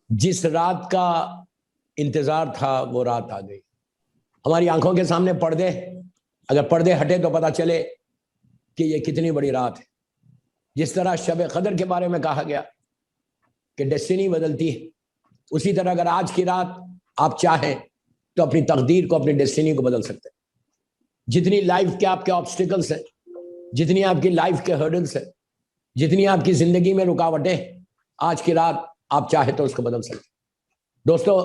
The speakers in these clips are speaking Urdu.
جس رات کا انتظار تھا وہ رات آ گئی. ہماری آنکھوں کے سامنے پردے، اگر پردے ہٹے تو پتہ چلے کہ یہ کتنی بڑی رات ہے. جس طرح شب قدر کے بارے میں کہا گیا کہ ڈیسٹینی بدلتی ہے، اسی طرح اگر آج کی رات آپ چاہیں تو اپنی تقدیر کو، اپنی ڈیسٹینی کو بدل سکتے ہیں. جتنی لائف کے آپ کے آبسٹیکلز ہیں، جتنی آپ کی لائف کے ہرڈلز ہیں، جتنی آپ کی زندگی میں رکاوٹیں، آج کی رات آپ چاہیں تو اس کو بدل سکتے ہیں. دوستو،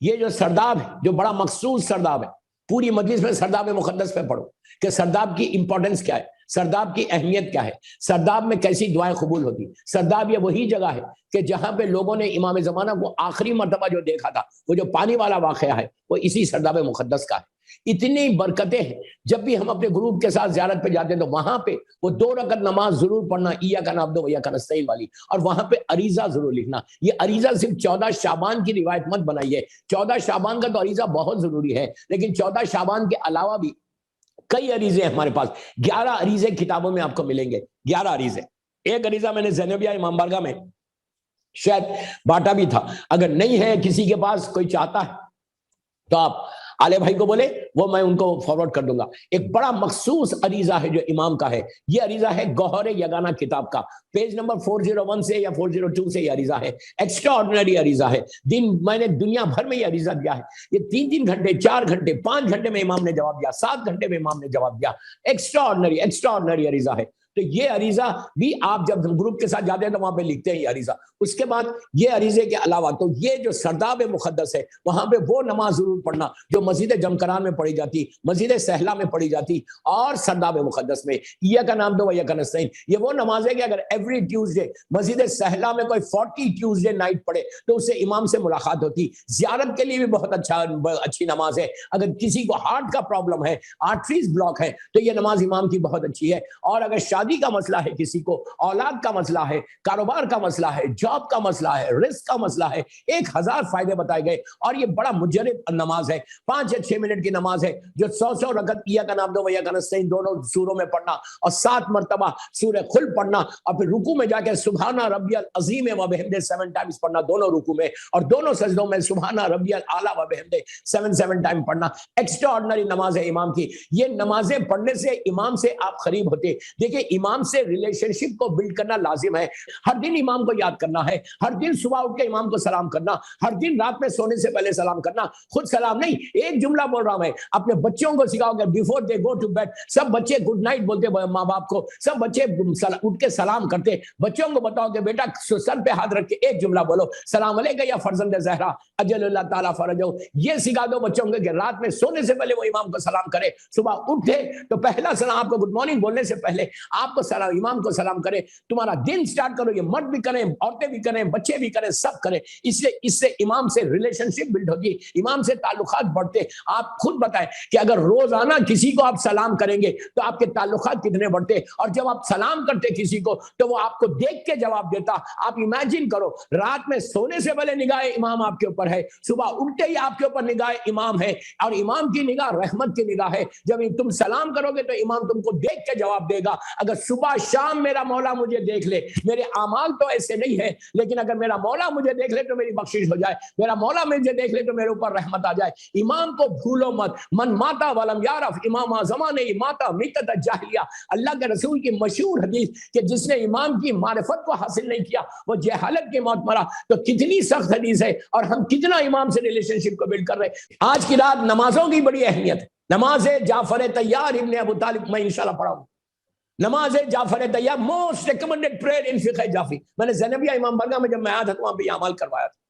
یہ جو سرداب ہے، جو بڑا مخصوص سرداب ہے، پوری مجلس میں سرداب مقدس پہ پڑھو کہ سرداب کی امپورٹنس کیا ہے، سرداب کی اہمیت کیا ہے، سرداب میں کیسی دعائیں قبول ہوتی. سرداب یہ وہی جگہ ہے کہ جہاں پہ لوگوں نے امام زمانہ کو آخری مرتبہ جو دیکھا تھا، وہ جو پانی والا واقعہ ہے، وہ اسی سرداب مقدس کا ہے. اتنی برکتیں ہیں. جب بھی ہم اپنے گروپ کے ساتھ زیارت پہ جاتے ہیں تو وہاں پہ وہ 2 رکعت نماز ضرور پڑھنا، ایاک نعبد و ایاک نستعین والی، اور وہاں پہ عریضہ ضرور لکھنا. یہ عریضہ صرف 14 شعبان کی روایت مت بنائیے. 14 شعبان کا تو عریضہ بہت ضروری ہے، لیکن 14 شعبان کے علاوہ بھی کئی عریضے ہیں ہمارے پاس. 11 عریضے کتابوں میں آپ کو ملیں گے. 11 عریضے. ایک عریضہ میں نے زینبیہ امام بارگاہ میں شاید بانٹا بھی تھا. اگر نہیں ہے کسی کے پاس، کوئی چاہتا ہے تو آپ عالے بھائی کو بولے، وہ میں ان کو فارورڈ کر دوں گا. ایک بڑا مخصوص عریضہ ہے جو امام کا ہے. یہ عریضہ ہے گوہر یگانہ کتاب کا. پیج نمبر 401 سے یا 402 سے یہ عریضہ ہے. ایکسٹرا آرڈنری عریضہ ہے. میں نے دنیا بھر میں یہ عریضہ دیا ہے. یہ 3 گھنٹے، 4 گھنٹے، 5 گھنٹے میں امام نے جواب دیا، 7 گھنٹے میں امام نے جواب دیا. ایکسٹرا آرڈنری عریضہ ہے. تو یہ عریضہ بھی آپ جب گروپ کے ساتھ جاتے ہیں تو وہاں پہ لکھتے ہیں یہ عریضہ. اس کے بعد یہ عریضے کے علاوہ تو یہ جو سرداب مقدس ہے، وہاں پہ وہ نماز ضرور پڑھنا جو مسجد جمکران میں پڑھی جاتی، مسجد سہلا میں پڑھی جاتی، اور سرداب مقدس میں ایاک نعبد و ایاک نستعین. یہ وہ نماز ہے کہ اگر ایوری ٹیوزڈے مسجد سہلا میں کوئی 40 ٹیوزڈے نائٹ پڑھے تو اس سے امام سے ملاقات ہوتی. زیارت کے لیے بھی بہت اچھی نماز ہے. اگر کسی کو ہارٹ کا پرابلم ہے، آرٹریز بلاک ہے، تو یہ نماز امام کی بہت اچھی ہے. اور اگر شادی کا مسئلہ ہے، کسی کو اولاد کا مسئلہ ہے، کاروبار کا مسئلہ ہے، جاب کا مسئلہ ہے، رزق کا مسئلہ ہے، 1000 فائدے بتائے گئے. اور یہ بڑا مجرد نماز ہے. 5 یا 6 منٹ کی نماز ہے جو 100 رکعت ایاک نعبد و ایاک نستعین دونوں سوروں میں پڑھنا، اور 7 مرتبہ سورہ خلق پڑھنا، اور پھر رکوع میں جا کے سبحان ربی العظیم و بحمدہ 7 ٹائمز پڑھنا دونوں رکوع میں، اور دونوں سجدوں میں سبحان ربی الاعلی و بحمدہ 7 ٹائم پڑھنا. ایکسٹرا آرڈنری نماز ہے امام کی. یہ نمازیں پڑھنے سے امام سے آپ قریب ہوتے. دیکھیں، امام سے ریلیشن شپ کو بلڈ کرنا لازم ہے. ہر دن امام کو یاد کرنا ہے، ہر دن صبح اٹھ کے امام کو سلام کرنا، ہر دن رات میں سونے سے پہلے سلام کرنا. خود سلام نہیں، ایک جملہ بول رہا ہوں میں، اپنے بچوں کو سکھاؤ کہ before they go to bed سب بچے گڈ نائٹ بولتے ماں باپ کو، سب بچے اٹھ کے سلام کرتے. بچوں کو بتاؤ کہ بیٹا سر پہ ہاتھ رکھ کے ایک جملہ بولو، سلام علیکہ یا فرزند زہرا اجل اللہ تعالیٰ فرجہ. یہ سکھا دو بچوں کو کہ رات میں سونے سے پہلے وہ امام کو سلام کرے، صبح اٹھے تو پہلا سلام آپ کو گڈ مارننگ بولنے سے پہلے آپ کو سلام، امام کو سلام کرے. تمہارا دن سٹارٹ کرو. یہ مرد بھی کریں، عورتیں بھی کریں، بچے بھی کریں، سب کریں. اس سے امام سے ریلیشن شپ بلڈ ہوگی، امام سے تعلقات بڑھتے. آپ خود بتائیں کہ اگر روزانہ کسی کو آپ سلام کریں گے تو آپ کے تعلقات کتنے بڑھتے. اور جب آپ سلام کرتے کسی کو تو وہ آپ کو دیکھ کے جواب دیتا. آپ امیجن کرو، رات میں سونے سے پہلے نگاہ امام آپ کے اوپر ہے، صبح اٹھتے ہی آپ کے اوپر نگاہ امام ہے، اور امام کی نگاہ رحمت کی نگاہ ہے. جب تم سلام کرو گے تو امام تم کو دیکھ کے جواب دے گا. اگر صبح شام میرا مولا مجھے دیکھ لے، میرے اعمال تو ایسے نہیں ہے، لیکن اگر میرا مولا مجھے دیکھ لے تو میری بخشش ہو جائے، میرا مولا مجھے دیکھ لے تو میرے اوپر رحمت آ جائے. امام کو بھولو مت. من ماتا ولم یعرف امام زمانے ماتا میتۃ الجاہلیہ. اللہ کے رسول کی مشہور حدیث کہ جس نے امام کی معرفت کو حاصل نہیں کیا وہ جہالت کی موت مرا. تو کتنی سخت حدیث ہے، اور ہم کتنا امام سے ریلیشن شپ کو بلڈ کر رہے ہیں. آج کی رات نمازوں کی بڑی اہمیت ہے. نماز جعفر طیار ابن ابو طالب میں انشاءاللہ پڑھاؤں. نماز جعفر طیار موسٹ ریکمنڈڈ پریئر ان فقہ جعفری. میں نے زینبیہ امام بارگاہ میں جب میں آیا تھا تو وہاں پہ یہ عمل کروایا تھا.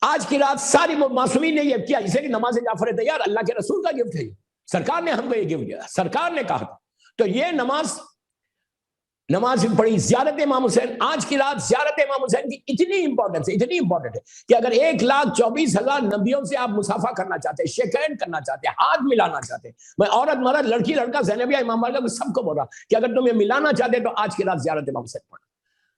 آج کی رات ساری معصومین نے یہ کیا، اسے کہ نماز جعفر طیار اللہ کے رسول کا گفٹ ہے. سرکار نے ہم کو یہ گفٹ دیا، سرکار نے کہا تھا. تو یہ نماز پڑھی. زیارت امام حسین. آج کی رات زیارت امام حسین کی اتنی امپورٹنس ہے، اتنی امپورٹنٹ ہے کہ اگر 1,24,000 نبیوں سے آپ مصافحہ کرنا چاہتے ہیں، شیک ہینڈ کرنا چاہتے ہیں، ہاتھ ملانا چاہتے ہیں، میں عورت مرد لڑکی لڑکا زینبیہ امام بارگاہ کو سب کو بول رہا کہ اگر تم یہ ملانا چاہتے ہیں تو آج کی رات زیارت امام حسین پڑھنا.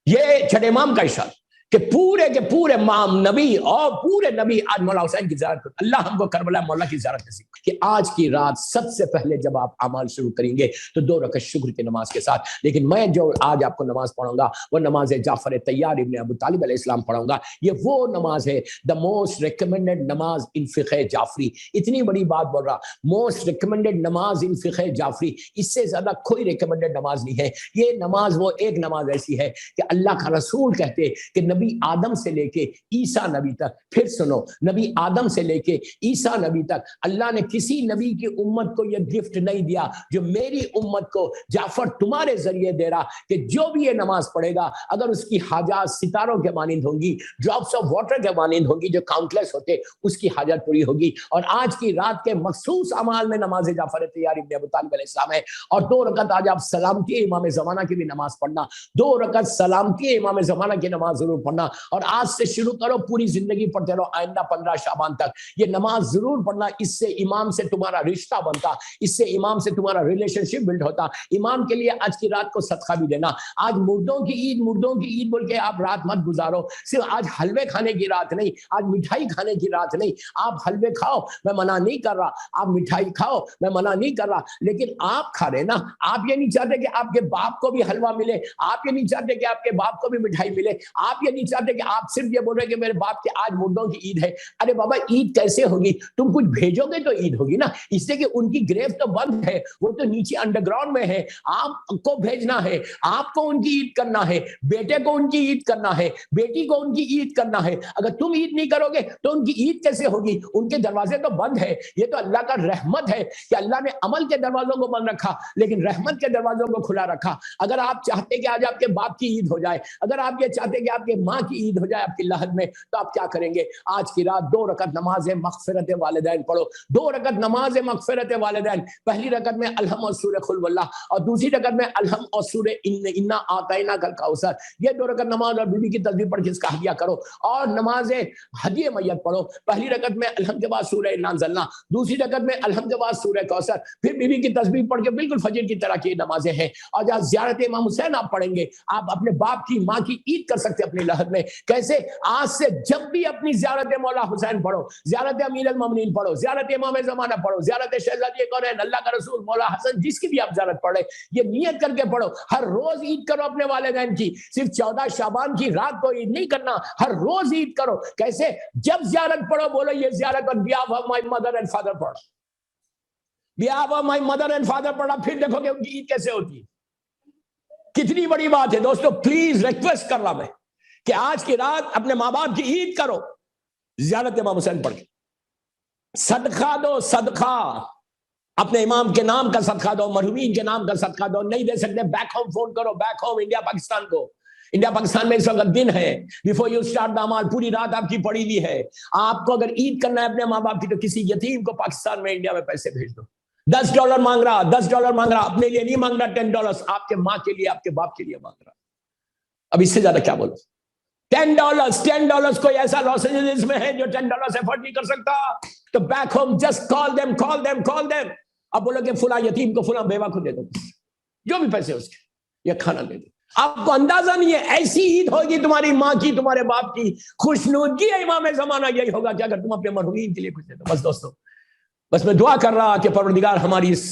یہ چھٹے امام کا ارشاد. کہ پورے کے پورے امام نبی اور پورے نبی آج مولا حسین کی زیارت کرتے. اللہ ہم کو کربلا مولا کی زیارت نصیب کہ آج کی رات سب سے پہلے جب آپ اعمال شروع کریں گے تو 2 رکعت شکر کی نماز کے ساتھ. لیکن میں جو آج آپ کو نماز پڑھاؤں گا وہ نماز جعفر طیار ابن ابو طالب علیہ السلام پڑھاؤں گا. یہ وہ نماز ہے دا موسٹ ریکمینڈڈ نماز ان فقہ جعفری. اتنی بڑی بات بول رہا, موسٹ ریکمینڈڈ نماز ان فقہ جعفری, اس سے زیادہ کوئی ریکمینڈڈ نماز نہیں ہے. یہ نماز وہ ایک نماز ایسی ہے کہ اللہ کا رسول کہتے کہ نبی آدم سے لے کے عیسیٰ نبی تک, پھر سنو, نبی آدم سے لے کے عیسیٰ نبی تک اللہ نے کسی نبی کی امت کو یہ گفٹ نہیں دیا جو میری امت کو جعفر تمہارے ذریعے دے رہا کہ جو بھی یہ نماز پڑھے گا اگر اس کی حاجات ستاروں کے مانند ہوں گی, ڈراپس آف واٹر کے مانند ہوں گی جو کاؤنٹلیس ہوتے, اس کی حاجت پوری ہوگی. اور آج کی رات کے مخصوص اعمال میں نماز جعفر طیار ابن ابو طالب علیہ السلام ہے. اور 2 رکعت آج آپ سلامتی امام زمانہ کی بھی نماز پڑھنا, 2 رکعت سلامتی امام زمانہ کی نماز ضرور پڑھنا. اور آج سے شروع کرو, پوری زندگی پڑھتے رہو, آئندہ 15 شعبان تک یہ نماز ضرور پڑھنا. اس سے امام سے تمہارا رشتہ بنتا, اس سے امام سے تمہارا ریلیشن شپ بلڈ ہوتا. امام کے لیے آج کی رات کو صدقہ بھی دینا. آج مردوں کی عید بول کے آپ رات مت گزارو. صرف آج حلوے کھانے کی رات نہیں, آج مٹھائی کھانے کی رات نہیں. آپ حلوے کھاؤ, میں منع نہیں کر رہا, آپ مٹھائی کھاؤ, میں منع نہیں کر رہا, لیکن آپ کھا رہے نا. آپ یہ نہیں چاہتے کہ آپ کے باپ کو بھی حلوہ ملے, آپ یہ نہیں چاہتے کہ آپ کے باپ کو بھی مٹھائی ملے, آپ یہ نہیں چاہتے کہ آپ صرف یہ بول رہے کہ میرے باپ کے آج مردوں کی عید ہے. ارے بابا عید کیسے ہوگی؟ تم کچھ بھیجو گے تو عید ہوگی نا. اس سے کہ ان کی گریو تو بند ہے, وہ تو نیچے انڈر گراؤنڈ میں ہے. آپ کو بھیجنا ہے, آپ کو ان کی عید کرنا ہے, بیٹے کو ان کی عید کرنا ہے, بیٹی کو ان کی عید کرنا ہے. اگر تم عید نہیں کرو گے تو ان کی عید کیسے ہوگی؟ ان کے دروازے تو بند ہے. یہ تو اللہ کا رحمت ہے کہ اللہ نے عمل کے دروازوں کو بند رکھا لیکن رحمت کے دروازوں کو کھلا رکھا. اگر آپ چاہتے کہ آج آپ کے باپ کی عید ہو جائے, اگر آپ یہ چاہتے کہ آپ کے ماں کی عید ہو جائے آپ کی لحد میں, تو آپ کیا کریں گے؟ آج کی رات 2 رکعت نماز مغفرت والدین پڑھو. 2 رکعت نماز مغفرت والدین. پہلی رکعت میں الحم اور سورہ قل واللہ, اور دوسری رکعت میں الحم اور سورہ انا اعطینا کل کوثر. یہ 2 رکعت نماز اور بی بی کی تسبیح پڑھ کے اس کا ہدیہ کرو. اور نماز ہدیہ میت پڑھو. پہلی رکعت میں الحم کے بعد سورہ انا انزلنا, دوسری رکعت میں الحم کے بعد سورہ کوثر, پھر بی بی کی تسبیح پڑھ کے بالکل فجر کی طرح کی نمازیں ہیں. اور جہاں زیارت امام حسین آپ پڑھیں گے, آپ اپنے باپ کی ماں کی عید کر سکتے اپنی لحد میں. کیسے؟ آج سے جب بھی اپنی زیارت مولا حسین پڑھو, زیارت امیر المومنین پڑھو, زیارت امام زمانہ پڑھو, زیارت شہزادی کونین اللہ کا رسول مولا حسن جس کی بھی آپ زیارت پڑھے, یہ نیت کر کے پڑھو. ہر روز عید کرو اپنے والدین کی, صرف 14 شعبان کی رات کو عید نہیں کرنا, ہر روز عید کرو. کیسے؟ جب زیارت پڑھو بولو یہ زیارت on behalf of my mother and father پڑھو, behalf of my mother and father پڑھا, پھر دیکھو کہ ان کی عید کیسے ہوتی ہے. کتنی بڑی بات ہے دوستو. پلیز ریکویسٹ کر رہا میں کہ آج کی رات اپنے ماں باپ کی عید کرو زیارت امام حسین پڑھ کے. صدقہ دو, صدقہ اپنے امام کے نام کا صدقہ دو, مرحومین کے نام کا صدقہ دو. نہیں دے سکتے بیک ہوم فون کرو, بیک ہوم انڈیا پاکستان کو. انڈیا پاکستان میں اس وقت دن ہے, بیفور یو اسٹارٹ دا عمل, پوری رات آپ کی پڑی ہوئی ہے. آپ کو اگر عید کرنا ہے اپنے ماں باپ کی تو کسی یتیم کو پاکستان میں انڈیا میں پیسے بھیج دو. $10 مانگ رہا, $10 مانگ رہا, اپنے لیے نہیں مانگ رہا, $10 آپ کے ماں کے لیے, آپ کے باپ کے لیے مانگ رہا. اب اس سے زیادہ کیا بولو؟ $10 کوئی ایسا لاس اینجلس میں ہے جو $10 افورڈ نہیں کر سکتا, تو back home just call them. اب بولو کہ فلاں یتیم کو, فلاں بیوہ کو دے دو, جو بھی پیسے اس کے, یہ کھانا دے دو. آپ کو اندازہ نہیں ہے ایسی عید ہوگی تمہاری ماں کی, تمہارے باپ کی. خوشنودگی امام زمانہ یہی ہوگا کہ اگر تم اپنے مرحومین کے لیے کچھ دے دو. بس دوستو, بس میں دعا کر رہا کہ پروردگار ہماری اس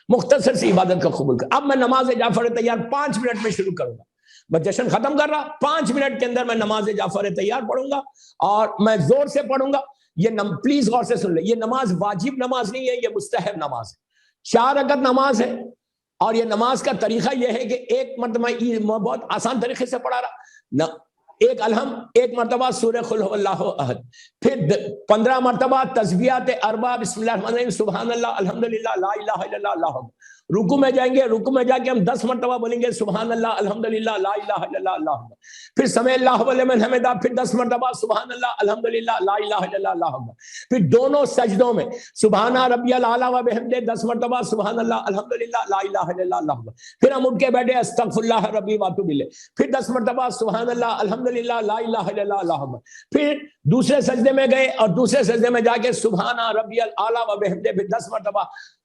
مختصر سی عبادت کو قبول کر. اب میں نماز جعفر طیار 5 منٹ میں شروع کروں گا. میں جشن ختم کر رہا, 5 منٹ کے اندر میں نماز جعفر طیار پڑھوں گا, اور میں زور سے پڑھوں گا. یہ پلیز غور سے سن لیں, یہ نماز واجب نماز نہیں ہے, یہ مستحب نماز ہے. 4 رکعت نماز ہے, اور یہ نماز کا طریقہ یہ ہے کہ ایک مرتبہ بہت آسان طریقے سے پڑھا رہا, ایک الحم, ایک مرتبہ سورہ قل هو اللہ احد, پھر 15 مرتبہ تسبیحات اربع, بسم اللہ الرحمن الرحیم, سبحان اللہ, الحمدللہ, لا الہ الا اللہ, اللہ اکبر. رکوع میں جائیں گے, رکوع میں جا کے ہم 10 مرتبہ بولیں گے سبحان اللہ, الحمدللہ, لا الہ الا اللہ, اللہ اکبر. پھر سمع اللہ لمن حمدہ, پھر 10 مرتبہ سبحان اللہ, الحمدللہ, لا الہ الا اللہ, اللہ اکبر. پھر دونوں سجدوں میں سبحان ربی الاعلی و بحمدہ 10 مرتبہ سبحان اللہ, الحمدللہ, لا الہ الا اللہ, اللہ اکبر. پھر ہم اٹھ کے بیٹھے استغفر اللہ ربی واتوب الیہ, پھر 10 مرتبہ سبحان اللہ, الحمدللہ, لا الہ الا اللہ, اللہ اکبر. پھر دوسرے سجدے میں گئے, اور دوسرے سجدے میں جا کے سبحان ربی الاعلی و بحمدہ, پھر 10 مرتبہ